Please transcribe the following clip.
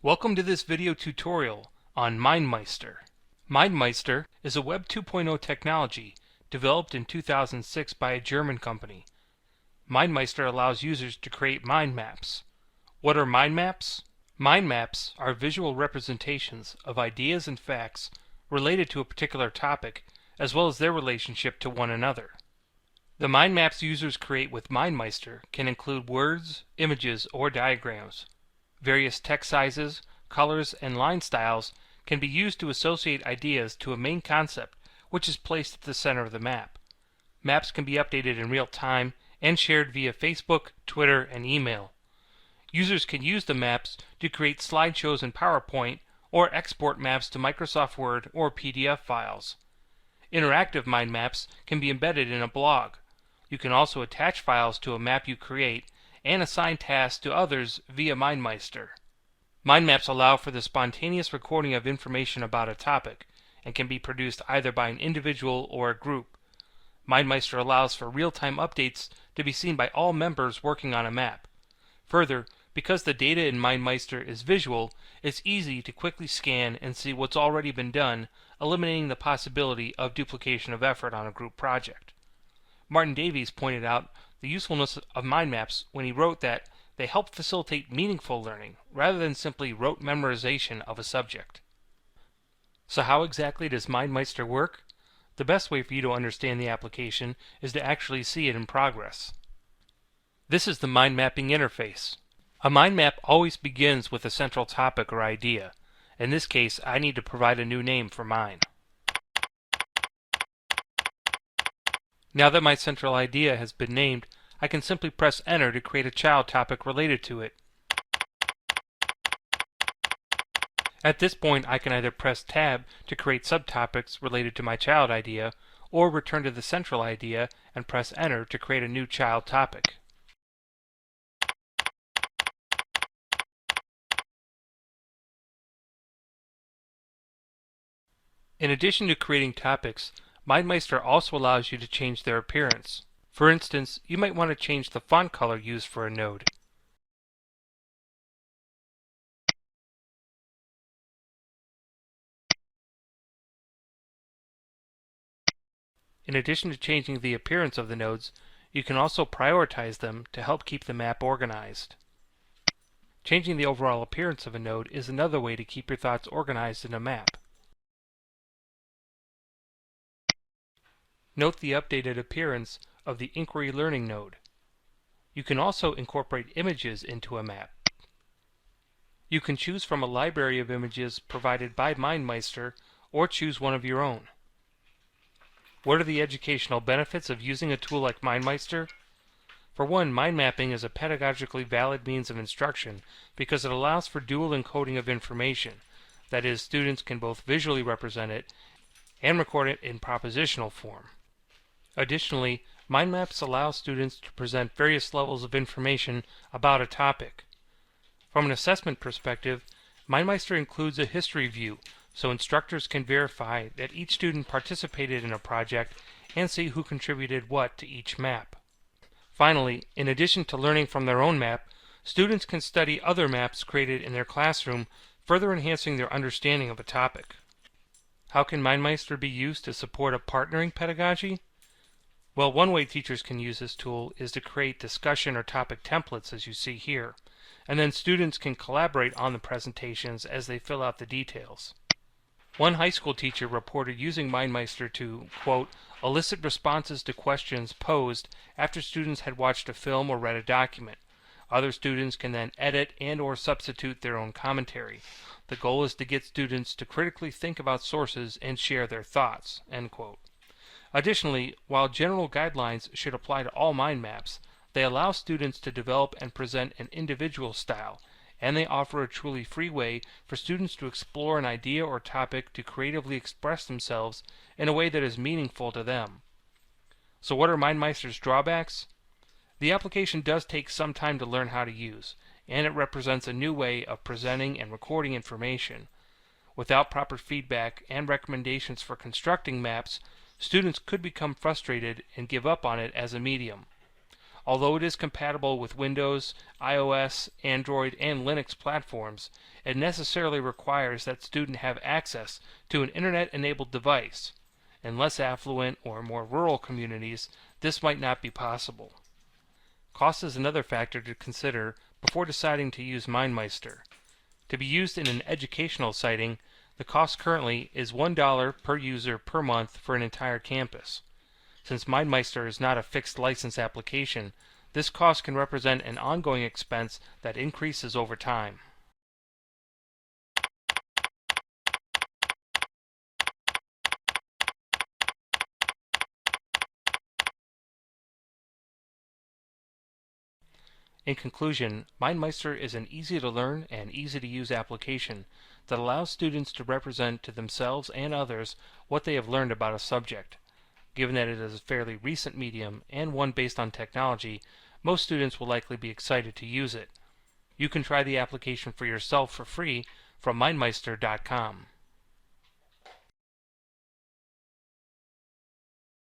Welcome to this video tutorial on MindMeister. MindMeister is a Web 2.0 technology developed in 2006 by a German company. MindMeister allows users to create mind maps. What are mind maps? Mind maps are visual representations of ideas and facts related to a particular topic, as well as their relationship to one another. The mind maps users create with MindMeister can include words, images, or diagrams. Various text sizes, colors, and line styles can be used to associate ideas to a main concept which is placed at the center of the map. Maps can be updated in real time and shared via Facebook, Twitter, and email. Users can use the maps to create slideshows in PowerPoint or export maps to Microsoft Word or PDF files. Interactive mind maps can be embedded in a blog. You can also attach files to a map you create and assign tasks to others via MindMeister. Mind maps allow for the spontaneous recording of information about a topic and can be produced either by an individual or a group. MindMeister allows for real-time updates to be seen by all members working on a map. Further, because the data in MindMeister is visual, it's easy to quickly scan and see what's already been done, eliminating the possibility of duplication of effort on a group project. Martin Davies pointed out the usefulness of mind maps when he wrote that they help facilitate meaningful learning rather than simply rote memorization of a subject. So how exactly does MindMeister work? The best way for you to understand the application is to actually see it in progress. This is the mind mapping interface. A mind map always begins with a central topic or idea. In this case, I need to provide a new name for mine. Now that my central idea has been named, I can simply press Enter to create a child topic related to it. At this point, I can either press Tab to create subtopics related to my child idea, or return to the central idea and press Enter to create a new child topic. In addition to creating topics, MindMeister also allows you to change their appearance. For instance, you might want to change the font color used for a node. In addition to changing the appearance of the nodes, you can also prioritize them to help keep the map organized. Changing the overall appearance of a node is another way to keep your thoughts organized in a map. Note the updated appearance of the Inquiry Learning node. You can also incorporate images into a map. You can choose from a library of images provided by MindMeister or choose one of your own. What are the educational benefits of using a tool like MindMeister? For one, mind mapping is a pedagogically valid means of instruction because it allows for dual encoding of information. That is, students can both visually represent it and record it in propositional form. Additionally, mind maps allow students to present various levels of information about a topic. From an assessment perspective, MindMeister includes a history view so instructors can verify that each student participated in a project and see who contributed what to each map. Finally, in addition to learning from their own map, students can study other maps created in their classroom, further enhancing their understanding of a topic. How can MindMeister be used to support a partnering pedagogy? Well, one way teachers can use this tool is to create discussion or topic templates as you see here, and then students can collaborate on the presentations as they fill out the details. One high school teacher reported using MindMeister to, quote, elicit responses to questions posed after students had watched a film or read a document. Other students can then edit and or substitute their own commentary. The goal is to get students to critically think about sources and share their thoughts, end quote. Additionally, while general guidelines should apply to all mind maps, they allow students to develop and present an individual style, and they offer a truly free way for students to explore an idea or topic to creatively express themselves in a way that is meaningful to them. So what are MindMeister's drawbacks? The application does take some time to learn how to use, and it represents a new way of presenting and recording information. Without proper feedback and recommendations for constructing maps, students could become frustrated and give up on it as a medium. Although it is compatible with Windows, iOS, Android, and Linux platforms, it necessarily requires that student have access to an internet-enabled device. In less affluent or more rural communities, this might not be possible. Cost is another factor to consider before deciding to use MindMeister. To be used in an educational setting, the cost currently is $1 per user per month for an entire campus. Since MindMeister is not a fixed license application, this cost can represent an ongoing expense that increases over time. In conclusion, MindMeister is an easy-to-learn and easy-to-use application that allows students to represent to themselves and others what they have learned about a subject. Given that it is a fairly recent medium and one based on technology, most students will likely be excited to use it. You can try the application for yourself for free from MindMeister.com.